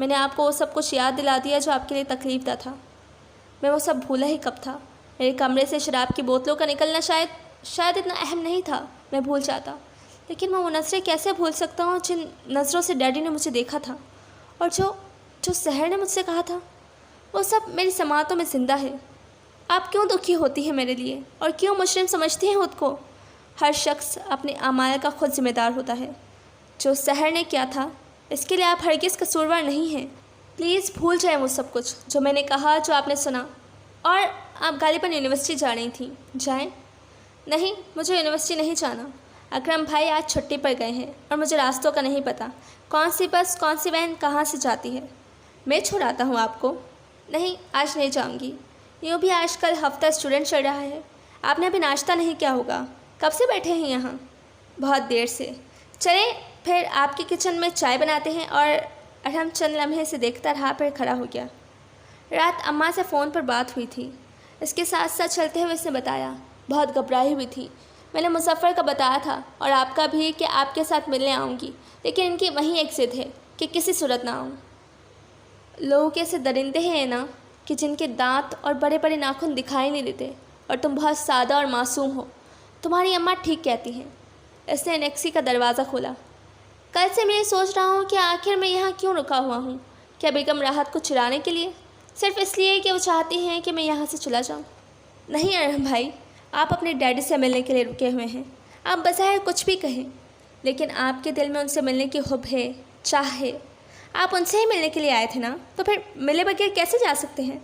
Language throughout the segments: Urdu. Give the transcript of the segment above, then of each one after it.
میں نے آپ کو وہ سب کچھ یاد دلا دیا جو آپ کے لیے تکلیف دہ تھا۔ میں وہ سب بھولا ہی کب تھا۔ میرے کمرے سے شراب کی بوتلوں کا نکلنا شاید اتنا اہم نہیں تھا، میں بھول جاتا، لیکن میں وہ نظریں کیسے بھول سکتا ہوں جن نظروں سے ڈیڈی نے مجھے دیکھا تھا، اور جو سحر نے مجھ سے کہا تھا، وہ سب میری سماعتوں میں زندہ ہے۔ آپ کیوں دکھی ہوتی ہیں میرے لیے، اور کیوں مجرم سمجھتی ہیں خود کو؟ ہر شخص اپنے اعمال کا خود ذمہ دار ہوتا ہے۔ جو سحر نے کیا تھا، اس کے لیے آپ ہرگز قصوروار نہیں ہیں۔ پلیز بھول جائیں وہ سب کچھ جو میں نے کہا، جو آپ نے سنا۔ اور آپ غالباً یونیورسٹی جا رہی تھیں، جائیں۔ نہیں، مجھے یونیورسٹی نہیں جانا۔ اکرم بھائی آج چھٹی پر گئے ہیں اور مجھے راستوں کا نہیں پتہ، کون سی بس، کون سی وین کہاں سے جاتی ہے۔ میں چھوڑاتا ہوں آپ کو۔ نہیں، آج نہیں جاؤں گی۔ یوں بھی آج کل ہفتہ اسٹوڈنٹ چل رہا ہے۔ آپ نے ابھی ناشتہ نہیں کیا ہوگا۔ کب سے بیٹھے ہیں یہاں؟ بہت دیر سے۔ چلیں پھر آپ کے کچن میں چائے بناتے ہیں۔ اور ارحم چند لمحے سے دیکھتا رہا، پھر کھڑا ہو گیا۔ رات اماں سے فون پر بات ہوئی تھی۔ اس کے ساتھ ساتھ چلتے ہوئے اس نے بتایا، بہت گھبرائی ہوئی تھی۔ میں نے مظفر کا بتایا تھا اور آپ کا بھی کہ آپ کے ساتھ ملنے آؤں گی، لیکن ان کی وہیں ایک ضد ہے کہ کسی صورت نہ آؤں۔ لوگ ایسے درندے ہیں نا کہ جن کے دانت اور بڑے بڑے ناخن دکھائی نہیں دیتے، اور تم بہت سادہ اور معصوم ہو۔ تمہاری اماں ٹھیک کہتی ہیں۔ اس نے نیکسی کا دروازہ کھولا۔ کل سے میں یہ سوچ رہا ہوں کہ آخر میں یہاں کیوں رکا ہوا ہوں؟ کیا بیگم راحت کو چرانے کے لیے؟ صرف اس لیے کہ وہ چاہتی ہیں کہ میں یہاں سے چلا جاؤں؟ نہیں ارحم بھائی، آپ اپنے ڈیڈی سے ملنے کے لیے رکے ہوئے ہیں۔ آپ بظاہر کچھ بھی کہیں، لیکن آپ کے دل میں ان سے ملنے کی حب ہے، چاہ ہے۔ آپ ان سے ہی ملنے کے لیے آئے تھے نا، تو پھر ملے بغیر کیسے جا سکتے ہیں؟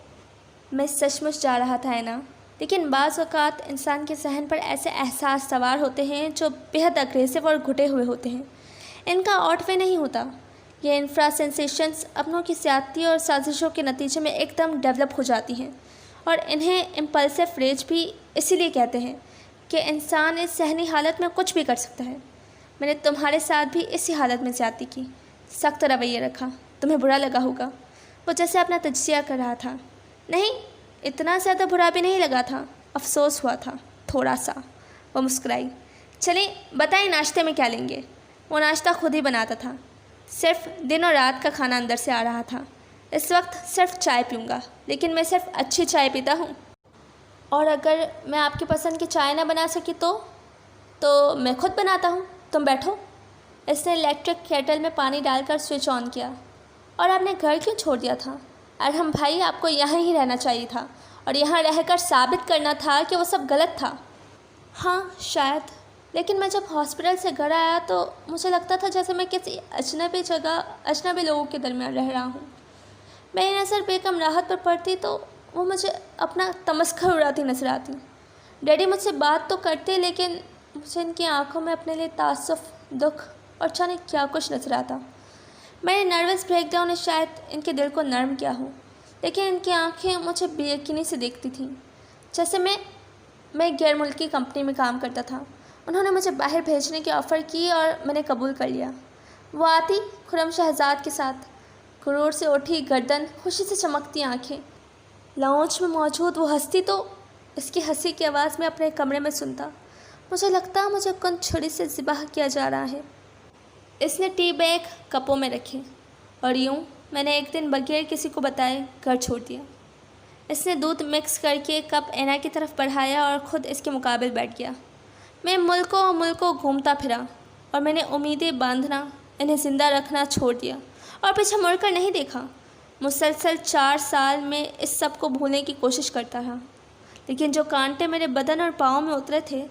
میں سچ مچ جا رہا تھا نا، لیکن بعض اوقات انسان کے ذہن پر ایسے احساس سوار ہوتے ہیں جو بہت اگریسو اور گھٹے ہوئے ہوتے ہیں۔ ان کا آؤٹ وے نہیں ہوتا۔ یہ انفرا سینسیشنز اپنوں کی زیادتی اور سازشوں کے نتیجے میں ایک دم ڈیولپ ہو جاتی ہیں، اور انہیں امپلسو ریج بھی اسی لیے کہتے ہیں کہ انسان اس ذہنی حالت میں کچھ بھی کر سکتا ہے۔ میں نے تمہارے ساتھ بھی اسی حالت میں زیادتی کی، سخت رویہ رکھا۔ تمہیں برا لگا ہوگا۔ وہ جیسے اپنا تجزیہ کر رہا تھا۔ نہیں، اتنا زیادہ برا بھی نہیں لگا تھا، افسوس ہوا تھا تھوڑا سا۔ وہ مسکرائی۔ چلیں بتائیں ناشتے میں کیا لیں گے؟ وہ ناشتہ خود ہی بناتا تھا۔ صرف دن اور رات کا کھانا اندر سے آ رہا تھا۔ اس وقت صرف چائے پیوں گا، لیکن میں صرف اچھی چائے پیتا ہوں۔ اور اگر میں آپ کی پسند کی چائے نہ بنا سکی تو میں خود بناتا ہوں، تم بیٹھو۔ اس نے الیکٹرک کیٹل میں پانی ڈال کر سوئچ آن کیا۔ اور آپ نے گھر کیوں چھوڑ دیا تھا؟ ارحم بھائی، آپ کو یہاں ہی رہنا چاہیے تھا، اور یہاں رہ کر ثابت کرنا تھا کہ وہ سب غلط تھا۔ ہاں شاید، لیکن میں جب ہاسپٹل سے گھر آیا تو مجھے لگتا تھا جیسے میں کسی اجنبی جگہ، اجنبی لوگوں کے درمیان رہ رہا ہوں۔ میری نظر بیگم راحت پر پڑتی تو وہ مجھے اپنا تمسخر اڑاتی نظر آتی۔ ڈیڈی مجھ سے بات تو کرتے، لیکن مجھے ان کی آنکھوں میں اپنے لیے تعصف، دکھ اور جانے کیا کچھ نظر آتا۔ میرے نروس بریک ڈاؤن نے شاید ان کے دل کو نرم کیا ہو، لیکن ان کی آنکھیں مجھے بے یقینی سے دیکھتی تھیں، جیسے میں غیر ملکی کمپنی میں کام کرتا تھا۔ انہوں نے مجھے باہر بھیجنے کی آفر کی اور میں نے قبول کر لیا۔ وہ آتی خرم شہزاد کے ساتھ، غرور سے اٹھی گردن، خوشی سے چمکتی آنکھیں۔ لاؤنج میں موجود وہ ہستی تو اس کی ہنسی کی آواز میں اپنے کمرے میں سنتا۔ مجھے لگتا مجھے کن چھری سے ذبح کیا جا رہا ہے۔ اس نے ٹی بیگ کپوں میں رکھے، اور یوں میں نے ایک دن بغیر کسی کو بتائے گھر چھوڑ دیا۔ اس نے دودھ مکس کر کے کپ اینا کی طرف بڑھایا اور خود اس کے مقابل بیٹھ گیا۔ میں ملکوں گھومتا پھرا، اور میں نے امیدیں باندھنا، انہیں زندہ رکھنا چھوڑ دیا، اور پیچھے مڑ کر نہیں دیکھا۔ مسلسل 4 سال میں اس سب کو بھولنے کی کوشش کرتا رہا، لیکن جو کانٹے میرے بدن اور پاؤں میں اترے تھے،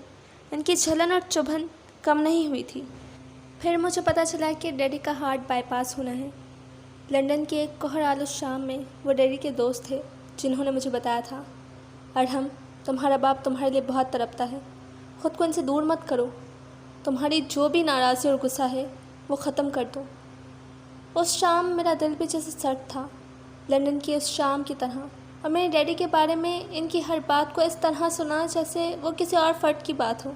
ان کی جھلن اور چبھن کم نہیں ہوئی تھی۔ پھر مجھے پتہ چلا کہ ڈیڈی کا ہارٹ بائی پاس ہونا ہے۔ لندن کے ایک کوہر آلود شام میں وہ ڈیڈی کے دوست تھے جنہوں نے مجھے بتایا تھا، ارحم، تمہارا باپ تمہارے لیے بہت تڑپتا ہے، خود کو ان سے دور مت کرو، تمہاری جو بھی ناراضی اور غصہ ہے وہ ختم کر دو۔ اس شام میرا دل بھی جیسے سرد تھا، لندن کی اس شام کی طرح، اور میرے ڈیڈی کے بارے میں ان کی ہر بات کو اس طرح سنا جیسے وہ کسی اور فرد کی بات ہو۔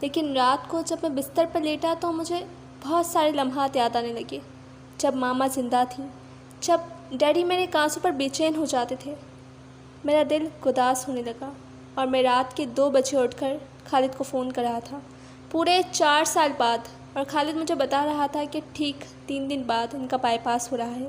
لیکن رات کو جب میں بستر پر لیٹا تو مجھے بہت سارے لمحات یاد آنے لگے، جب ماما زندہ تھیں، جب ڈیڈی میرے کانسوں پر بے چین ہو جاتے تھے۔ میرا دل گداس ہونے لگا، اور میں رات کے 2 بجے اٹھ کر خالد کو فون کر رہا تھا، پورے 4 سال بعد، اور خالد مجھے بتا رہا تھا کہ ٹھیک 3 دن بعد ان کا بائی پاس ہو رہا ہے۔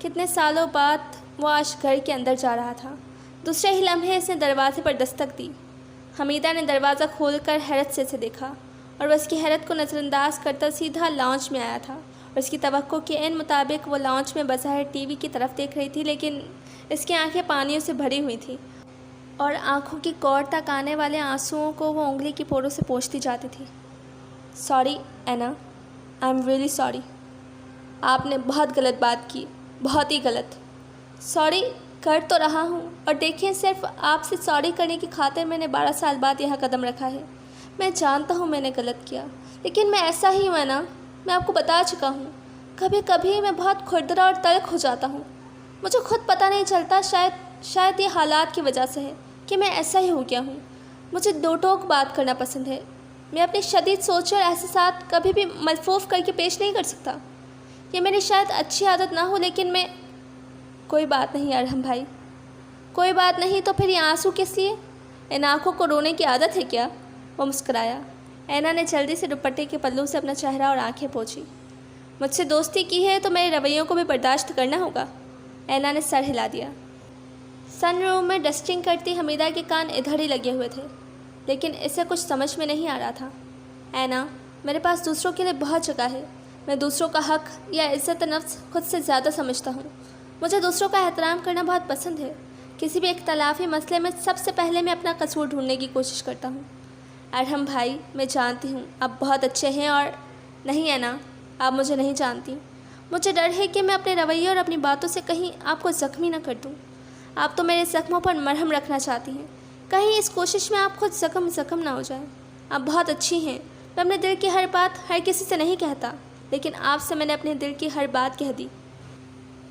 کتنے سالوں بعد وہ آج گھر کے اندر جا رہا تھا۔ دوسرے ہی لمحے اس نے دروازے پر دستک دی۔ حمیدہ نے دروازہ کھول کر حیرت سے اسے دیکھا اور وہ اس کی حیرت کو نظر انداز کرتا سیدھا لاؤنج میں آیا تھا اور اس کی توقع کے عین مطابق وہ لاؤنج میں بظاہر ٹی وی کی طرف دیکھ رہی تھی، لیکن اس کی آنکھیں پانیوں سے بھری ہوئی تھیں اور آنکھوں کی کوڑ تک آنے والے آنسوؤں کو وہ انگلی کی پوروں سے پوچھتی جاتی تھی۔ سوری اینا، آئی ایم ریئلی سوری۔ آپ نے بہت غلط بات کی، بہت ہی غلط۔ سوری کر تو رہا ہوں، اور دیکھیں صرف آپ سے سوری کرنے کی خاطر میں نے 12 سال بعد یہاں قدم رکھا ہے۔ میں جانتا ہوں میں نے غلط کیا، لیکن میں ایسا ہی ہوں اینا، میں آپ کو بتا چکا ہوں۔ کبھی کبھی میں بہت کھردرا اور تلخ ہو جاتا ہوں، مجھے خود پتہ نہیں چلتا، شاید یہ حالات کی وجہ سے ہے کہ میں ایسا ہی ہو گیا ہوں۔ مجھے دو ٹوک بات کرنا پسند ہے، میں اپنی شدید سوچ اور احساسات کبھی بھی ملفوف کر کے پیش نہیں کر سکتا۔ یہ میری شاید اچھی عادت نہ ہو، لیکن میں… کوئی بات نہیں ارحم بھائی، کوئی بات نہیں، تو پھر یہ آنسو کس لیے؟ ان آنکھوں کو رونے کی عادت ہے کیا؟ وہ مسکرایا۔ اینا نے جلدی سے دوپٹے کے پلو سے اپنا چہرہ اور آنکھیں پوچھی۔ مجھ سے دوستی کی ہے تو میرے رویوں کو بھی برداشت کرنا ہوگا۔ اینا نے سر ہلا دیا۔ سن روم میں ڈسٹنگ کرتی حمیدہ کے کان ادھر ہی لگے ہوئے تھے، لیکن اسے کچھ سمجھ میں نہیں آ رہا تھا۔ اینا، میرے پاس دوسروں کے لیے بہت جگہ ہے، میں دوسروں کا حق یا عزت نفس خود سے زیادہ سمجھتا ہوں۔ مجھے دوسروں کا احترام کرنا بہت پسند ہے۔ کسی بھی اختلافی مسئلے میں سب سے پہلے میں اپنا قصور ڈھونڈنے کی کوشش کرتا ہوں۔ ارحم بھائی، میں جانتی ہوں آپ بہت اچھے ہیں، اور نہیں اینا، آپ مجھے نہیں جانتی۔ مجھے ڈر ہے کہ میں اپنے رویے اور اپنی باتوں سے کہیں آپ کو زخمی نہ کر دوں۔ آپ تو میرے زخموں پر مرہم رکھنا چاہتی ہیں، کہیں اس کوشش میں آپ خود زخم نہ ہو جائیں۔ آپ بہت اچھی ہیں، میں اپنے دل کی ہر بات ہر کسی سے نہیں کہتا، لیکن آپ سے میں نے اپنے دل کی ہر بات کہہ دی،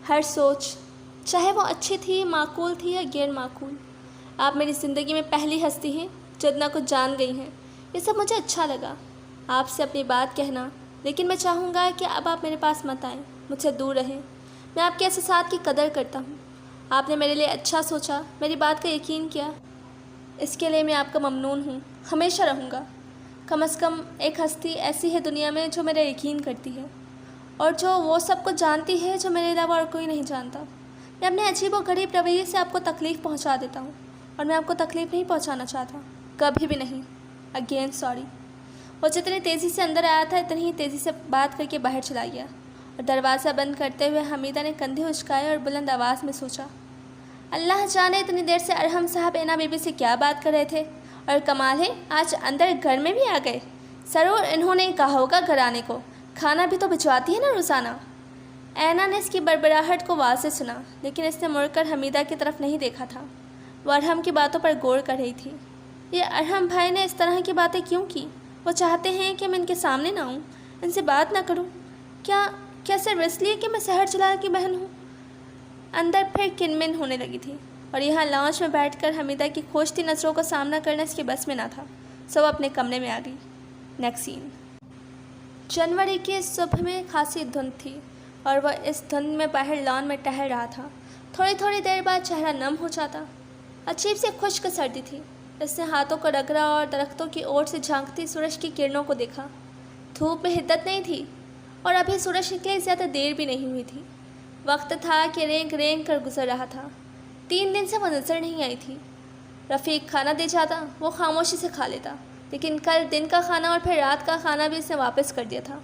ہر سوچ، چاہے وہ اچھی تھی، معقول تھی یا غیر معقول۔ آپ میری زندگی میں پہلی ہستی ہیں جو اتنا کچھ جان گئی ہیں۔ یہ سب مجھے اچھا لگا، آپ سے اپنی بات کہنا، لیکن میں چاہوں گا کہ اب آپ میرے پاس مت آئیں، مجھ سے دور رہیں۔ میں آپ کے احساسات کی قدر کرتا ہوں، آپ نے میرے لیے اچھا سوچا، میری بات کا یقین کیا، اس کے لیے میں آپ کا ممنون ہوں، ہمیشہ رہوں گا۔ کم از کم ایک ہستی ایسی ہے دنیا میں جو میرا یقین کرتی ہے، اور جو وہ سب کچھ جانتی ہے جو میرے علاوہ اور کوئی نہیں جانتا۔ میں اپنے عجیب و غریب رویے سے آپ کو تکلیف پہنچا دیتا ہوں، اور میں آپ کو تکلیف نہیں پہنچانا چاہتا، کبھی بھی نہیں۔ Again sorry. وہ جتنی تیزی سے اندر آیا تھا اتنی ہی تیزی سے بات کر کے باہر چلا گیا، اور دروازہ بند کرتے ہوئے حمیدہ نے کندھے اچکائے اور بلند آواز میں سوچا، اللہ جانے اتنی دیر سے ارحم صاحب اینا بی بی سے کیا بات کر رہے تھے، اور کمال ہے آج اندر گھر میں بھی آ گئے۔ ضرور انہوں نے کہا ہوگا گھر آنے کو، کھانا بھی تو بھجواتی ہے نا روزانہ۔ اینا نے اس کی بڑبڑاہٹ کو واضح سنا، لیکن اس نے مڑ کر حمیدہ کی طرف نہیں دیکھا تھا، وہ ارحم کی باتوں پر غور کر رہی تھی۔ یہ ارحم بھائی نے اس طرح کی باتیں کیوں کی؟ وہ چاہتے ہیں کہ میں ان کے سامنے نہ آؤں، ان سے بات نہ کروں؟ کیا صرف اس لیے کہ میں سحر جلال کی بہن ہوں؟ اندر پھر کنمن ہونے لگی تھی، اور یہاں لاؤنج میں بیٹھ کر حمیدہ کی کھوجتی نظروں کا سامنا کرنا اس کے بس میں نہ تھا، سو وہ اپنے کمرے میں آ گئی۔ نیکسٹ سین۔ جنوری کی صبح میں خاصی دھند تھی، اور وہ اس دھند میں باہر لان میں ٹہل رہا تھا۔ تھوڑی دیر بعد چہرہ نم ہو جاتا، عجیب سے خشک سردی تھی۔ اس نے ہاتھوں کو رگڑا اور درختوں کی اوٹ سے جھانکتی سورج کی کرنوں کو دیکھا۔ دھوپ میں حدت نہیں تھی، اور ابھی سورج نکلے زیادہ دیر بھی نہیں ہوئی تھی۔ وقت تھا کہ رینگ کر گزر رہا تھا۔ 3 دن سے وہ نظر نہیں آئی تھی۔ رفیق کھانا دے جاتا، وہ خاموشی سے کھا لیتا، لیکن کل دن کا کھانا اور پھر رات کا کھانا بھی اس نے واپس کر دیا تھا۔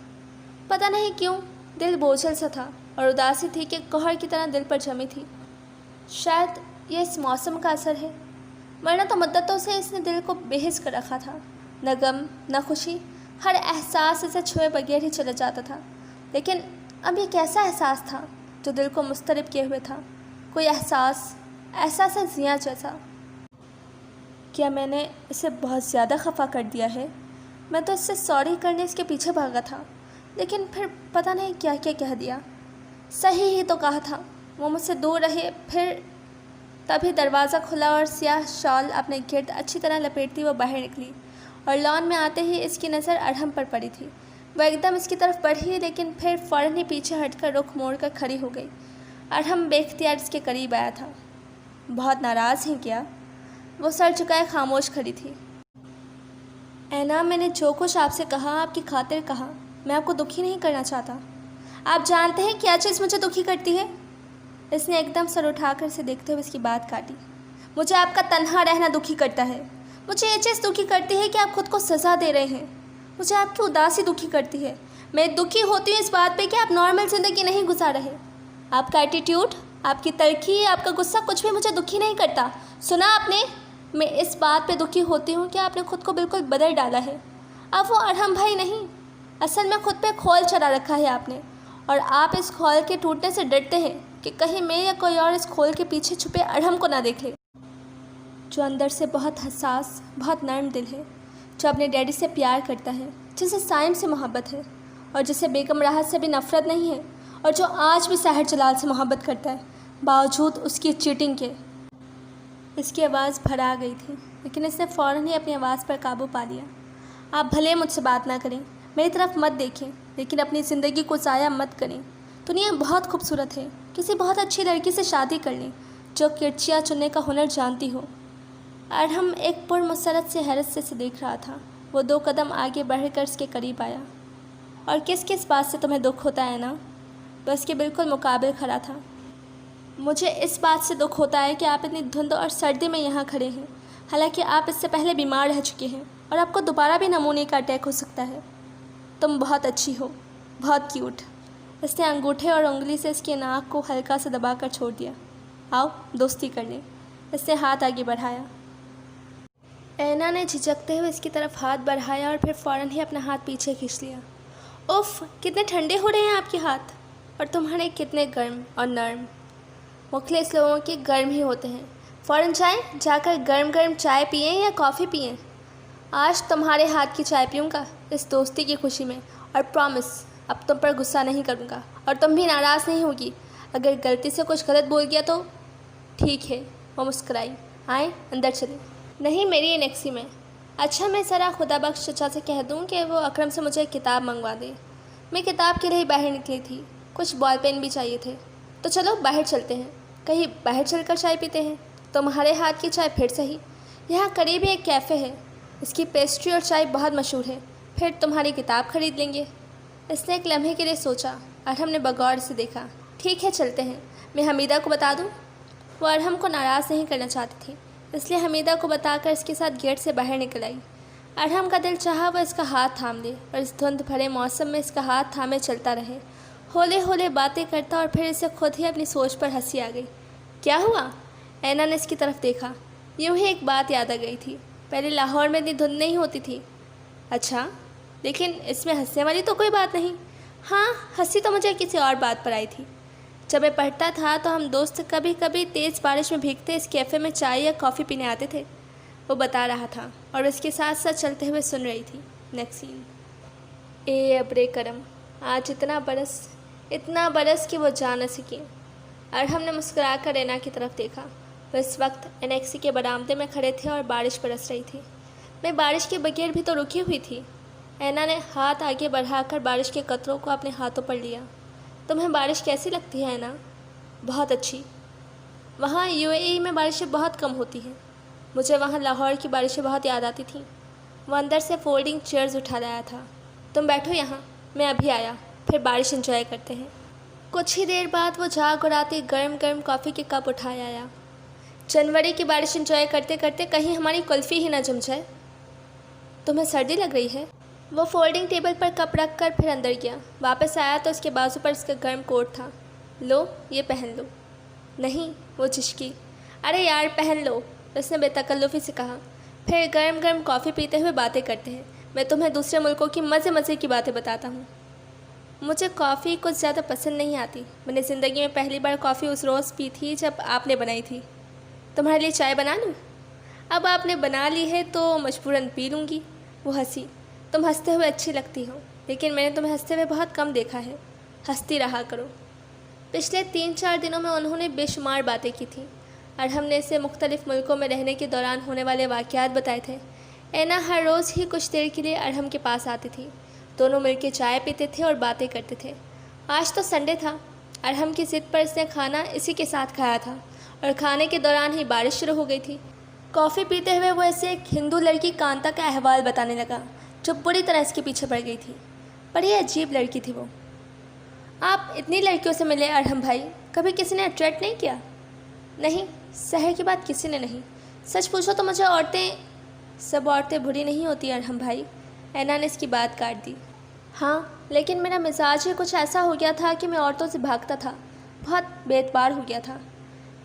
پتہ نہیں کیوں دل بوجھل سا تھا، اور اداسی تھی کہ قہر کی طرح دل پر جمی تھی۔ شاید یہ اس موسم کا اثر ہے، ورنہ تو مدتوں سے اس نے دل کو بے حس کر رکھا تھا۔ نہ غم نہ خوشی، ہر احساس اسے چھوئے بغیر ہی چلا جاتا تھا۔ لیکن اب یہ کیسا احساس تھا جو دل کو مضطرب کیے ہوئے تھا؟ کوئی احساس زیاں جیسا۔ کیا میں نے اسے بہت زیادہ خفا کر دیا ہے؟ میں تو اس سے سوری کرنے اس کے پیچھے بھاگا تھا، لیکن پھر پتہ نہیں کیا کہہ دیا۔ صحیح ہی تو کہا تھا، وہ مجھ سے دور رہے۔ پھر تبھی دروازہ کھلا اور سیاہ شال اپنے گرد اچھی طرح لپیٹتی وہ باہر نکلی، اور لان میں آتے ہی اس کی نظر ارحم پر پڑی تھی۔ وہ ایک دم اس کی طرف بڑھی، لیکن پھر فوراً ہی پیچھے ہٹ کر رخ موڑ کر کھڑی ہو گئی۔ ارحم بے اختیار اس کے قریب آیا تھا۔ بہت ناراض ہیں کیا؟ وہ سر جھکائے خاموش کھڑی تھی۔ اینا، میں نے جو کچھ آپ سے کہا آپ کی خاطر کہا، میں آپ کو دکھی نہیں کرنا چاہتا۔ آپ جانتے ہیں کیا چیز مجھے دکھی کرتی ہے؟ اس نے ایک دم سر اٹھا کر اسے دیکھتے ہوئے اس کی بات کاٹی۔ مجھے آپ کا تنہا رہنا دکھی کرتا ہے۔ مجھے یہ چیز دکھی کرتی ہے کہ آپ خود کو سزا دے رہے ہیں۔ مجھے آپ کی اداسی دکھی کرتی ہے۔ میں دکھی ہوتی ہوں اس بات پہ کہ آپ نارمل زندگی نہیں گزار رہے۔ آپ کا ایٹیٹیوڈ، آپ کی تلخی، آپ کا غصہ کچھ بھی مجھے دکھی نہیں کرتا۔ سنا آپ نے؟ میں اس بات پہ دکھی ہوتی ہوں کہ آپ نے خود کو بالکل بدل ڈالا ہے۔ آپ وہ ارحم بھائی نہیں۔ اصل میں خود پہ کھول چلا رکھا ہے آپ نے، اور آپ اس کھول کے ٹوٹنے سے ڈرتے ہیں کہ کہیں میں یا کوئی اور اس کھول کے پیچھے چھپے ارحم کو نہ دیکھ لے، جو اندر سے بہت حساس، بہت نرم دل ہے، جو اپنے ڈیڈی سے پیار کرتا ہے، جسے سائم سے محبت ہے، اور جسے بیگم راحت سے بھی نفرت نہیں ہے، اور جو آج بھی ساحر جلال سے محبت کرتا ہے باوجود اس کی چیٹنگ کے۔ اس کی آواز بھرا گئی تھی، لیکن اس نے فوراً ہی اپنی آواز پر قابو پا لیا۔ آپ بھلے مجھ سے بات نہ کریں، میری طرف مت دیکھیں، لیکن اپنی زندگی کو ضائع مت کریں۔ دنیا بہت خوبصورت ہے، کسی بہت اچھی لڑکی سے شادی کر لیں جو کرچیاں چننے کا ہنر جانتی ہو۔ ارحم ایک پرمسرت سے حیرت سے اسے دیکھ رہا تھا۔ وہ 2 قدم آگے بڑھ کر اس کے قریب آیا۔ اور کس بات سے تمہیں دکھ ہوتا ہے نا؟ وہ اس کے بالکل مقابل کھڑا تھا۔ مجھے اس بات سے دکھ ہوتا ہے کہ آپ اتنی دھند اور سردی میں یہاں کھڑے ہیں، حالانکہ آپ اس سے پہلے بیمار رہ چکے ہیں اور آپ کو دوبارہ بھی نمونے کا اٹیک ہو سکتا ہے۔ تم بہت اچھی ہو، بہت کیوٹ۔ اس نے انگوٹھے اور انگلی سے اس کے ناک کو ہلکا سے دبا کر چھوڑ دیا۔ آؤ دوستی کر لیں۔ اس نے ہاتھ آگے بڑھایا۔ اینا نے جھجکتے ہوئے اس کی طرف ہاتھ بڑھایا اور پھر فوراً ہی اپنا ہاتھ پیچھے کھینچ لیا۔ اف، کتنے ٹھنڈے ہو رہے ہیں آپ کے ہاتھ، اور تمہارے کتنے گرم اور نرم۔ مخلص لوگوں کے گرم ہی ہوتے ہیں۔ فوراً جائیں، جا کر گرم گرم چائے پئیں یا کافی پئیں۔ آج تمہارے ہاتھ کی چائے پیوں گا اس دوستی کی خوشی میں، اور پرامس اب تم پر غصہ نہیں کروں گا، اور تم بھی ناراض نہیں ہوگی۔ اگر غلطی سے کچھ غلط بول گیا تو ٹھیک ہے۔ وہ مسکرائی۔ آئیں اندر چلیں۔ نہیں، میری انیکسی میں۔ اچھا، میں ذرا خدا بخش چچا سے کہہ دوں کہ وہ اکرم سے مجھے کتاب منگوا دے۔ میں کتاب کے لیے ہی باہر نکلی تھی، کچھ بال پین بھی چاہیے تھے۔ تو چلو باہر چلتے ہیں، کہیں باہر چل کر چائے پیتے ہیں۔ تمہارے ہاتھ کی چائے پھر صحیح۔ یہاں قریب ہی ایک کیفے ہے، اس کی پیسٹری اور چائے بہت مشہور ہے۔ پھر تمہاری کتاب خرید لیں گے۔ اس نے ایک لمحے کے لیے سوچا۔ ارحم نے بغور سے دیکھا۔ ٹھیک ہے، چلتے ہیں۔ میں حمیدہ کو بتا دوں؟ وہ ارحم کو ناراض نہیں کرنا چاہتی تھی، اس لیے حمیدہ کو بتا کر اس کے ساتھ گیٹ سے باہر نکل آئی۔ ارحم کا دل چاہا وہ اس کا ہاتھ تھام لے اور اس دھند بھرے موسم میں اس کا ہاتھ تھامے چلتا رہے، ہولے ہولے باتیں کرتا، اور پھر اسے خود ہی اپنی سوچ پر ہنسی آ گئی۔ کیا ہوا؟ اینا نے اس کی طرف دیکھا۔ یوں ہی ایک بات یاد آ گئی تھی، پہلے لاہور میں اتنی دھند نہیں ہوتی تھی۔ اچھا، لیکن اس میں ہنسنے والی تو کوئی بات نہیں۔ ہاں، ہنسی تو مجھے کسی اور بات پر آئی تھی۔ جب میں پڑھتا تھا تو ہم دوست کبھی کبھی تیز بارش میں بھیگتے اس کیفے میں چائے یا کافی پینے آتے تھے۔ وہ بتا رہا تھا اور اس کے ساتھ ساتھ چلتے ہوئے سن رہی تھی۔ نیکسٹ سین۔ اے ابرے کرم، آج اتنا برس کہ وہ جا نہ سکی۔ ارحم نے مسکرا کر اینا کی طرف دیکھا۔ وہ اس وقت انیکسی کے برآمدے میں کھڑے تھے اور بارش برس رہی تھی۔ میں بارش کے بغیر بھی تو رکی ہوئی تھی۔ اینا نے ہاتھ آگے بڑھا کر بارش کے قطروں کو اپنے ہاتھوں پر لیا۔ تمہیں بارش کیسی لگتی ہے اینا؟ بہت اچھی۔ وہاں UAE میں بارشیں بہت کم ہوتی ہیں۔ مجھے وہاں لاہور کی بارشیں بہت یاد آتی تھیں۔ وہ اندر سے فولڈنگ چیئرز اٹھا لایا تھا۔ تم بیٹھو یہاں، میں ابھی آیا، پھر بارش انجوائے کرتے ہیں۔ کچھ ہی دیر بعد وہ جھاگ اڑاتے گرم گرم کافی کے کپ اٹھائے آیا۔ جنوری کی بارش انجوائے کرتے کرتے کہیں ہماری کلفی ہی نہ جم جائے۔ تمہیں سردی لگ رہی ہے؟ وہ فولڈنگ ٹیبل پر کپ رکھ کر پھر اندر گیا۔ واپس آیا تو اس کے بازو پر اس کا گرم کوٹ تھا۔ لو، یہ پہن لو۔ نہیں، وہ چشکی۔ ارے یار پہن لو، اس نے بے تکلفی سے کہا۔ پھر گرم گرم کافی پیتے ہوئے باتیں کرتے ہیں۔ میں تمہیں دوسرے ملکوں کی مزے کی باتیں بتاتا ہوں۔ مجھے کافی کچھ زیادہ پسند نہیں آتی۔ میں نے زندگی میں پہلی بار کافی اس روز پی تھی جب آپ نے بنائی تھی۔ تمہارے لیے چائے بنا لوں؟ اب آپ نے بنا لی ہے تو مجبوراً پی لوں گی۔ وہ ہنسی۔ تم ہنستے ہوئے اچھی لگتی ہو، لیکن میں نے تمہیں ہنستے ہوئے بہت کم دیکھا ہے۔ ہنستی رہا کرو۔ پچھلے 3-4 دنوں میں انہوں نے بے شمار باتیں کی تھیں۔ ارحم نے اسے مختلف ملکوں میں رہنے کے دوران ہونے والے واقعات بتائے تھے۔ اینا ہر روز ہی کچھ دیر کے لیے ارحم کے پاس آتی تھی۔ دونوں مل کے چائے پیتے تھے اور باتیں کرتے تھے۔ آج تو سنڈے تھا۔ ارحم کی ضد پر اس نے کھانا اسی کے ساتھ کھایا تھا، اور کھانے کے دوران ہی بارش شروع ہو گئی تھی۔ کافی پیتے ہوئے وہ اسے ایک ہندو لڑکی کانتا کا احوال بتانے لگا جو بری طرح اس کے پیچھے پڑ گئی تھی۔ بڑی عجیب لڑکی تھی وہ۔ آپ اتنی لڑکیوں سے ملے ارحم بھائی، کبھی کسی نے اٹریکٹ نہیں کیا؟ نہیں، سحر کی بات کسی نے نہیں۔ سچ پوچھو تو مجھے سب عورتیں بری نہیں ہوتی ارحم بھائی، اینا نے اس کی بات کاٹ دی۔ ہاں، لیکن میرا مزاج ہی کچھ ایسا ہو گیا تھا کہ میں عورتوں سے بھاگتا تھا، بہت بے اعتبار ہو گیا تھا۔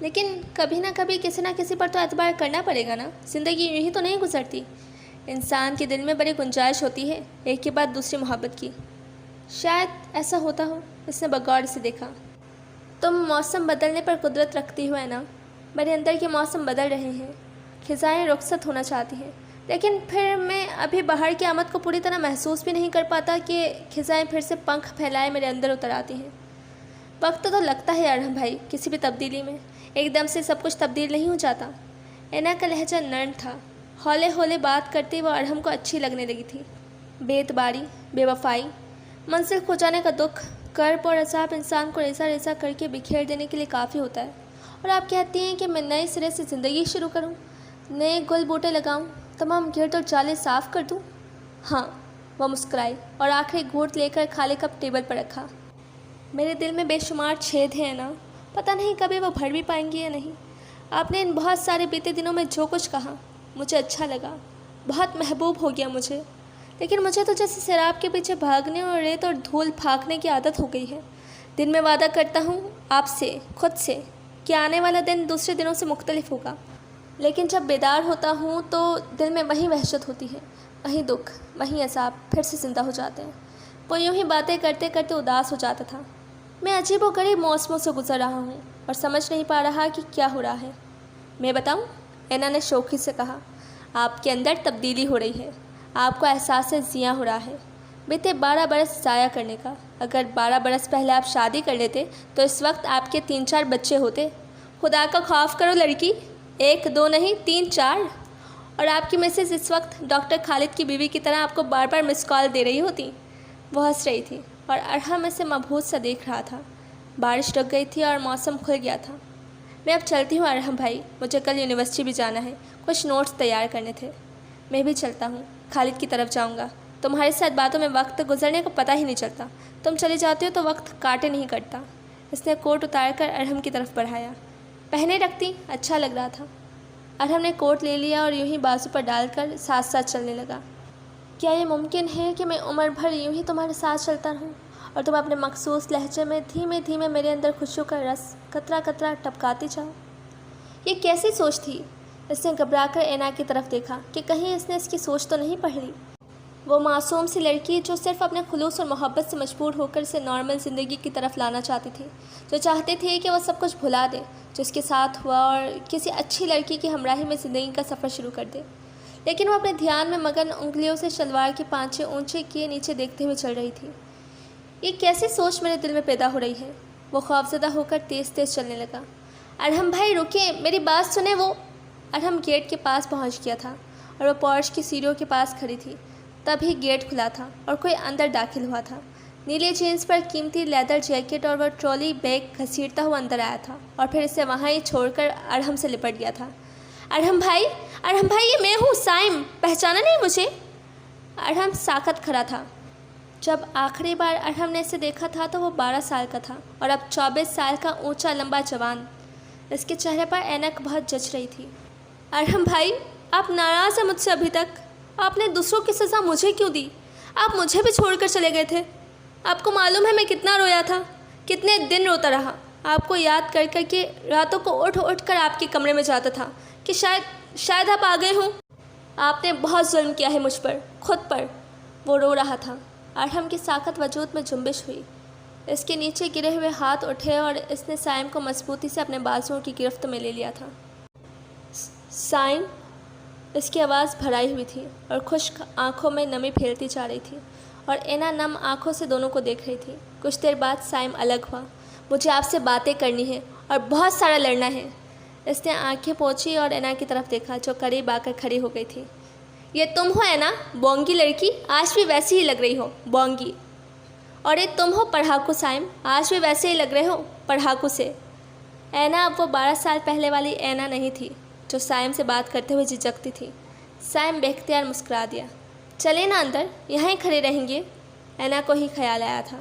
لیکن کبھی نہ کبھی کسی نہ کسی پر تو اعتبار کرنا پڑے گا نا، زندگی یوں ہی تو نہیں گزرتی۔ انسان کے دل میں بڑی گنجائش ہوتی ہے ایک کے بعد دوسری محبت کی۔ شاید ایسا ہوتا ہو۔ اس نے بغور سے دیکھا۔ تم موسم بدلنے پر قدرت رکھتی ہو نا، میرے اندر کے موسم بدل رہے ہیں، خزائیں رخصت ہونا چاہتی ہیں، لیکن پھر میں ابھی باہر کی آمد کو پوری طرح محسوس بھی نہیں کر پاتا کہ خزائیں پھر سے پنکھ پھیلائے میرے اندر اتر آتی ہیں۔ وقت تو لگتا ہے ارحم بھائی کسی بھی تبدیلی میں، ایک دم سے سب کچھ تبدیل نہیں ہو جاتا۔ اینا کا لہجہ نرم تھا، ہولے ہولے بات کرتے وہ ارحم کو اچھی لگنے لگی تھی۔ بے اعتباری، بے وفائی، منزل کھو جانے کا دکھ، کرب اور عذاب انسان کو ریزہ ریزہ کر کے بکھیر دینے کے لیے کافی ہوتا ہے، اور آپ کہتی ہیں کہ میں نئے سرے سے زندگی شروع کروں، نئے گل بوٹے لگاؤں، تمام گرد اور جالے صاف کر دوں؟ ہاں، وہ مسکرائی اور آخری گھونٹ لے کر خالی کپ ٹیبل پر رکھا۔ میرے دل میں بے شمار چھید ہیں نا، پتہ نہیں کبھی وہ بھر بھی پائیں گے یا نہیں۔ آپ نے ان بہت سارے بیتے دنوں میں جو کچھ کہا مجھے اچھا لگا، بہت محبوب ہو گیا مجھے، لیکن مجھے تو جیسے سیراب کے پیچھے بھاگنے اور ریت اور دھول پھانکنے کی عادت ہو گئی ہے۔ دن میں وعدہ کرتا ہوں آپ سے، خود سے، کہ آنے والا دن دوسرے دنوں سے مختلف ہوگا، لیکن جب بیدار ہوتا ہوں تو دل میں وہی وحشت ہوتی ہے، وہی دکھ، وہی عذاب پھر سے زندہ ہو جاتے ہیں۔ وہ یوں ہی باتیں کرتے کرتے اداس ہو جاتا تھا۔ میں عجیب و غریب موسموں سے گزر رہا ہوں اور سمجھ نہیں پا رہا کہ کیا ہو رہا ہے۔ میں بتاؤں؟ اینا نے شوخی سے کہا۔ آپ کے اندر تبدیلی ہو رہی ہے، آپ کو احساس زیاں ہو رہا ہے، بیتے 12 برس ضائع کرنے کا۔ اگر 12 برس پہلے آپ شادی کر لیتے تو اس وقت آپ کے 3-4 بچے ہوتے۔ خدا کا خوف کرو لڑکی، 1 2 نہیں 3 4۔ اور آپ کی مسز اس وقت ڈاکٹر خالد کی بیوی کی طرح آپ کو بار بار مس کال دے رہی ہوتی۔ وہ ہنس رہی تھی اور ارحم اسے مبہوت سا دیکھ رہا تھا۔ بارش رک گئی تھی اور موسم کھل گیا تھا۔ میں اب چلتی ہوں ارحم بھائی، مجھے کل یونیورسٹی بھی جانا ہے، کچھ نوٹس تیار کرنے تھے۔ میں بھی چلتا ہوں، خالد کی طرف جاؤں گا۔ تمہارے ساتھ باتوں میں وقت گزرنے کا پتہ ہی نہیں چلتا، تم چلی جاتی ہو تو وقت کاٹے نہیں کٹتا۔ اس نے کوٹ اتار کر ارحم کی طرف بڑھایا۔ پہنے رکھتی، اچھا لگ رہا تھا۔ ارحم نے کوٹ لے لیا اور یوں ہی بازو پر ڈال کر ساتھ ساتھ چلنے لگا۔ کیا یہ ممکن ہے کہ میں عمر بھر یوں ہی تمہارے ساتھ چلتا رہوں اور تم اپنے مخصوص لہجے میں دھیمے دھیمے میرے اندر خوشیوں کا رس قطرہ قطرہ ٹپکاتی جاؤ؟ یہ کیسی سوچ تھی؟ اس نے گھبرا کر اینا کی طرف دیکھا کہ کہیں اس نے اس کی سوچ تو نہیں پڑھ لی۔ وہ معصوم سی لڑکی جو صرف اپنے خلوص اور محبت سے مجبور ہو کر اسے نارمل زندگی کی طرف لانا چاہتی تھی، جو چاہتی تھی کہ وہ سب کچھ بھلا دے جو اس کے ساتھ ہوا اور کسی اچھی لڑکی کی ہمراہی میں زندگی کا سفر شروع کر دے، لیکن وہ اپنے دھیان میں مگن انگلیوں سے شلوار کے پانچے اونچے کیے نیچے دیکھتے ہوئے چل رہی تھی۔ یہ کیسی سوچ میرے دل میں پیدا ہو رہی ہے؟ وہ خوفزدہ ہو کر تیز تیز چلنے لگا۔ ارحم بھائی رکیں، میری بات سنیں۔ وہ ارحم گیٹ کے پاس پہنچ گیا تھا اور وہ پورچ کی سیڑھیوں کے پاس کھڑی تھی۔ تبھی گیٹ کھلا تھا اور کوئی اندر داخل ہوا تھا۔ نیلے جینس پر قیمتی لیدر جیکٹ اور وہ ٹرالی بیگ گھسیٹتا ہوا اندر آیا تھا اور پھر اسے وہاں ہی چھوڑ کر ارحم سے لپٹ گیا تھا۔ ارحم بھائی یہ میں ہوں، سائم، پہچانا نہیں مجھے؟ ارحم ساکت کھڑا تھا۔ جب آخری بار ارحم نے اسے دیکھا تھا تو وہ 12 سال کا تھا اور اب 24 سال کا اونچا لمبا جوان۔ اس کے چہرے پر اینک بہت جچ رہی تھی۔ ارحم بھائی آپ ناراض ہیں مجھ سے؟ ابھی تک آپ نے دوسروں کی سزا مجھے کیوں دی؟ آپ مجھے بھی چھوڑ کر چلے گئے تھے۔ آپ کو معلوم ہے میں کتنا رویا تھا، کتنے دن روتا رہا، آپ کو یاد کر کر کے راتوں کو اٹھ اٹھ کر آپ کے کمرے میں جاتا تھا کہ شاید آپ آ گئے ہوں۔ آپ نے بہت ظلم کیا ہے مجھ پر، خود پر۔ وہ رو رہا تھا۔ ارحم کی ساکت وجود میں جنبش ہوئی۔ اس کے نیچے گرے ہوئے ہاتھ اٹھے اور اس نے سائم کو مضبوطی سے اپنے بازوؤں کی گرفت میں لے لیا تھا۔ سائم، اس کی آواز بھرائی ہوئی تھی اور خشک آنکھوں میں نمی پھیلتی جا رہی تھی اور اینا نم آنکھوں سے دونوں کو دیکھ رہی تھی۔ کچھ دیر بعد سائم الگ ہوا۔ مجھے آپ سے باتیں کرنی ہے اور بہت سارا لڑنا ہے۔ اس نے آنکھیں پوچھی اور اینا کی طرف دیکھا جو قریب آ کر کھڑی ہو گئی تھی۔ یہ تم ہو اینا، بونگی لڑکی؟ آج بھی ویسی ہی لگ رہی ہو، بونگی۔ اور یہ تم ہو پڑھاکو سائم، آج بھی ویسے ہی لگ رہے ہو، پڑھاکو سے۔ اینا اب وہ 12 سال پہلے والی اینا نہیں تھی جو سائم سے بات کرتے ہوئے جھجکتی تھی۔ سائم بے اختیار مسکرا دیا۔ چلے نا اندر، یہاں ہی کھڑے رہیں گے؟ اینا کو ہی خیال آیا تھا۔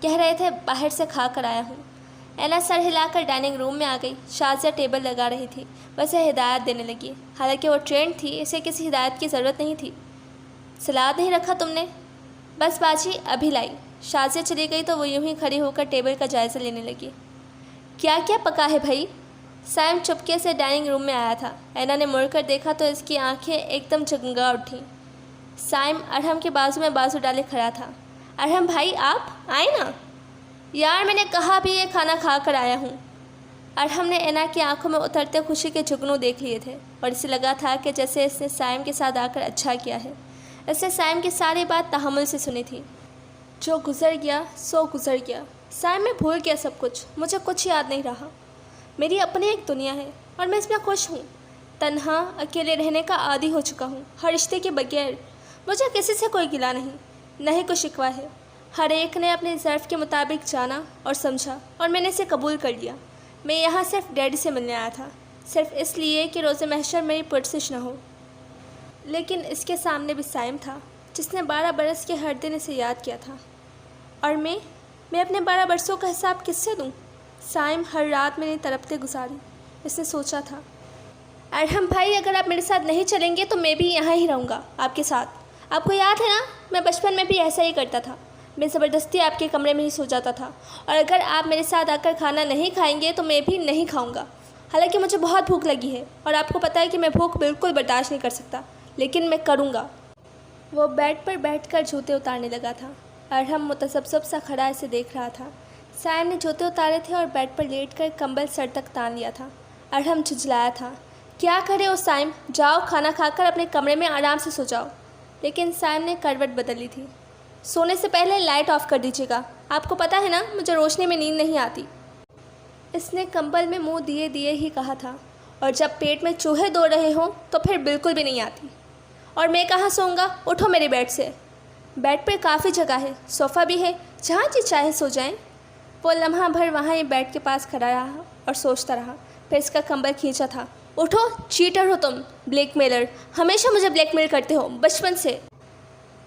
کہہ رہے تھے باہر سے کھا کر آیا ہوں۔ اینا سر ہلا کر ڈائننگ روم میں آ گئی۔ شازیہ ٹیبل لگا رہی تھی، ویسے ہدایت دینے لگی، حالانکہ وہ ٹرینڈ تھی، اسے کسی ہدایت کی ضرورت نہیں تھی۔ سلاد نہیں رکھا تم نے؟ بس باجی ابھی لائی۔ شازیہ چلی گئی تو وہ یوں ہی کھڑی ہو کر ٹیبل کا جائزہ لینے لگی۔ کیا کیا پکا ہے بھائی؟ سائم چپکے سے ڈائننگ روم میں آیا تھا۔ اینا نے مڑ کر دیکھا تو اس کی آنکھیں ایک دم جگمگا اٹھیں۔ سائم ارحم کے بازو میں بازو ڈالے کھڑا تھا۔ ارحم بھائی آپ آئے نا؟ یار میں نے کہا بھی یہ کھانا کھا کر آیا ہوں۔ ارحم نے اینا کی آنکھوں میں اترتے خوشی کے جگنوں دیکھ لیے تھے اور اسے لگا تھا کہ جیسے اس نے سائم کے ساتھ آ کر اچھا کیا ہے۔ اس نے سائم کی ساری بات تحمل سے سنی تھی۔ جو گزر گیا سو گزر گیا۔ سائم میں بھول گیا سب کچھ، مجھے کچھ یاد نہیں رہا۔ میری اپنی ایک دنیا ہے اور میں اس میں خوش ہوں۔ تنہا اکیلے رہنے کا عادی ہو چکا ہوں، ہر رشتے کے بغیر۔ مجھے کسی سے کوئی گلہ نہیں، نہ ہی کوئی شکوہ ہے۔ ہر ایک نے اپنے ظرف کے مطابق جانا اور سمجھا اور میں نے اسے قبول کر لیا۔ میں یہاں صرف ڈیڈی سے ملنے آیا تھا، صرف اس لیے کہ روز محشر میری پرسش نہ ہو۔ لیکن اس کے سامنے بھی سائم تھا، جس نے 12 برس کے ہر دن اسے یاد کیا تھا۔ اور میں اپنے 12 برسوں کا حساب کس سے دوں؟ سائم ہر رات میں نے تڑپتے گزاری۔ اس نے سوچا تھا، ارحم بھائی اگر آپ میرے ساتھ نہیں چلیں گے تو میں بھی یہاں ہی رہوں گا آپ کے ساتھ۔ آپ کو یاد ہے نا، میں بچپن میں بھی ایسا ہی کرتا تھا، میں زبردستی آپ کے کمرے میں ہی سو جاتا تھا، اور اگر آپ میرے ساتھ آ کر کھانا نہیں کھائیں گے تو میں بھی نہیں کھاؤں گا۔ حالانکہ مجھے بہت بھوک لگی ہے اور آپ کو پتہ ہے کہ میں بھوک بالکل برداشت نہیں کر سکتا، لیکن میں کروں گا۔ وہ بیڈ پر بیٹھ کر جوتے اتارنے لگا تھا۔ ارحم متذبذب سا کھڑا اسے دیکھ رہا تھا۔ سائم نے جوتے اتارے تھے اور بیڈ پر لیٹ کر کمبل سر تک تان لیا تھا۔ ارحم جھجلایا تھا، کیا کرے ہو سائم، جاؤ کھانا کھا کر اپنے کمرے میں آرام سے سو جاؤ۔ لیکن سائم نے کروٹ بدل لی تھی۔ سونے سے پہلے لائٹ آف کر دیجیے گا، آپ کو پتہ ہے نا مجھے روشنی میں نیند نہیں آتی۔ اس نے کمبل میں منہ دیے دیے ہی کہا تھا، اور جب پیٹ میں چوہے دوڑ رہے ہوں تو پھر بالکل بھی نہیں آتی۔ اور میں کہاں سوؤں گا؟ اٹھو میرے بیڈ سے۔ بیڈ پر کافی جگہ ہے، صوفہ بھی ہے، جہاں جی چاہے سو جائیں۔ وہ لمحہ بھر وہاں ہی بیڈ کے پاس کھڑا رہا اور سوچتا رہا، پھر اس کا کمبل کھینچا تھا۔ اٹھو، چیٹر ہو تم، بلیک میلر، ہمیشہ مجھے بلیک میل کرتے ہو بچپن سے۔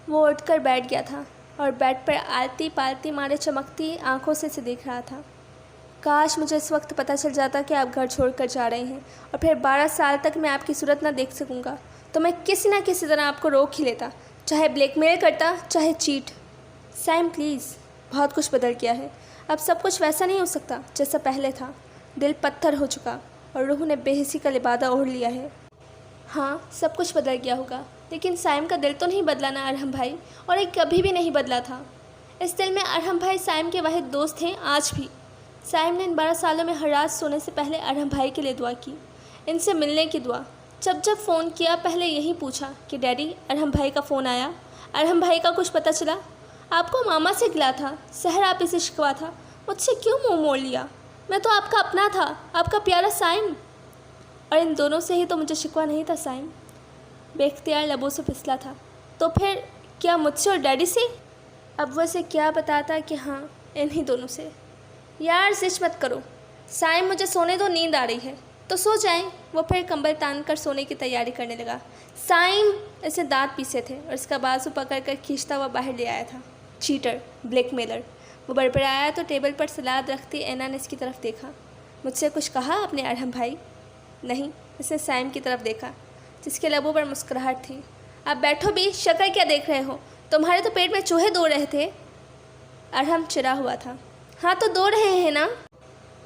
وہ اٹھ کر بیٹھ گیا تھا اور بیڈ پر آلتی پالتی مارے چمکتی آنکھوں سے اسے دیکھ رہا تھا۔ کاش مجھے اس وقت پتہ چل جاتا کہ آپ گھر چھوڑ کر جا رہے ہیں اور پھر 12 سال تک میں آپ کی صورت نہ دیکھ سکوں گا، تو میں کسی نہ کسی طرح آپ کو روک ہی لیتا، چاہے بلیک میل کرتا، چاہے چیٹ۔ سائم پلیز، بہت کچھ بدل گیا ہے، اب سب کچھ ویسا نہیں ہو سکتا جیسا پہلے تھا۔ دل پتھر ہو چکا اور روح نے بے حسی کا لبادہ اوڑھ لیا ہے۔ ہاں سب کچھ بدل گیا ہوگا، لیکن سائم کا دل تو نہیں بدلا نا ارحم بھائی، اور یہ کبھی بھی نہیں بدلا تھا۔ اس دل میں ارحم بھائی سائم کے واحد دوست تھے، آج بھی۔ سائم نے ان 12 سالوں میں ہر رات سونے سے پہلے ارحم بھائی کے لیے دعا کی، ان سے ملنے کی دعا۔ جب فون کیا پہلے یہی پوچھا کہ ڈیڈی ارحم بھائی کا فون آیا، ارحم بھائی کا کچھ پتہ چلا؟ آپ کو ماما سے گلا تھا، سحر آپ سے شکوا تھا، مجھ سے کیوں منہ موڑ لیا؟ میں تو آپ کا اپنا تھا، آپ کا پیارا سائم۔ اور ان دونوں سے ہی تو مجھے شکوہ نہیں تھا سائم، بے اختیار لبوں سے پھسلا تھا۔ تو پھر کیا مجھ سے اور ڈیڈی سے؟ اب وہ اسے کیا بتاتا کہ ہاں انہی دونوں سے۔ یار زچ مت کرو سائم، مجھے سونے دو، نیند آ رہی ہے۔ تو سو جائیں۔ وہ پھر کمبل تان کر سونے کی تیاری کرنے لگا۔ سائم، اسے دانت پیسے تھے اور اس کا بازو پکڑ کر کھینچتا ہوا باہر لے آیا تھا۔ Chatter, black mailer. وہ بڑبڑایا تو ٹیبل پر سلاد رکھتی اینا نے اس کی طرف دیکھا۔ مجھ سے کچھ کہا آپ نے ارحم بھائی؟ نہیں۔ اس نے سائم کی طرف دیکھا جس کے لبوں پر مسکراہٹ تھی۔ آپ بیٹھو بھی، شکل کیا دیکھ رہے ہو؟ تمہارے تو پیٹ میں چوہے دوڑ رہے تھے۔ ارحم چرا ہوا تھا۔ ہاں تو دوڑ رہے ہیں نا۔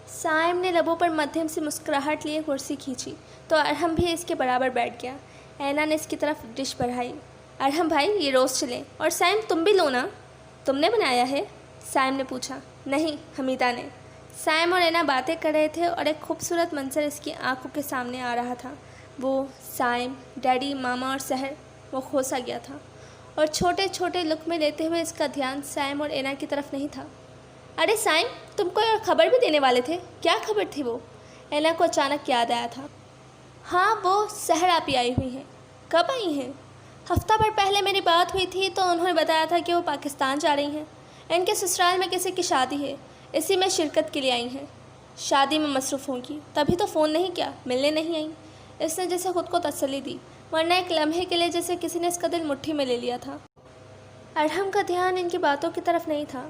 سائم نے لبوں پر مدھم سے مسکراہٹ لیے کرسی کھینچی تو ارحم بھی اس کے برابر بیٹھ گیا۔ اینا نے اس کی طرف ڈش بڑھائی۔ ارحم بھائی یہ روز چلیں، اور سائم تم بھی لو نا۔ تم نے بنایا ہے؟ سائم نے پوچھا۔ نہیں، حمیدہ نے۔ سائم اور اینا باتیں کر رہے تھے اور ایک خوبصورت منظر اس کی آنکھوں کے سامنے آ رہا تھا۔ وہ، سائم، ڈیڈی، ماما اور سحر۔ وہ کھو سا گیا تھا اور چھوٹے چھوٹے لقمے لیتے ہوئے اس کا دھیان سائم اور اینا کی طرف نہیں تھا۔ ارے سائم، تم کو اور خبر بھی دینے والے تھے، کیا خبر تھی وہ؟ اینا کو اچانک یاد آیا تھا۔ ہاں وہ سحر آپی آئی ہوئی ہیں۔ کب آئی ہیں؟ ہفتہ بھر پہلے میری بات ہوئی تھی تو انہوں نے بتایا تھا کہ وہ پاکستان جا رہی ہیں، ان کے سسرال میں کسی کی شادی ہے، اسی میں شرکت کے لیے آئی ہیں۔ شادی میں مصروف ہوں گی، تبھی تو فون نہیں کیا، ملنے نہیں آئیں۔ اس نے جیسے خود کو تسلی دی، ورنہ ایک لمحے کے لیے جیسے کسی نے اس کا دل مٹھی میں لے لیا تھا۔ ارحم کا دھیان ان کی باتوں کی طرف نہیں تھا۔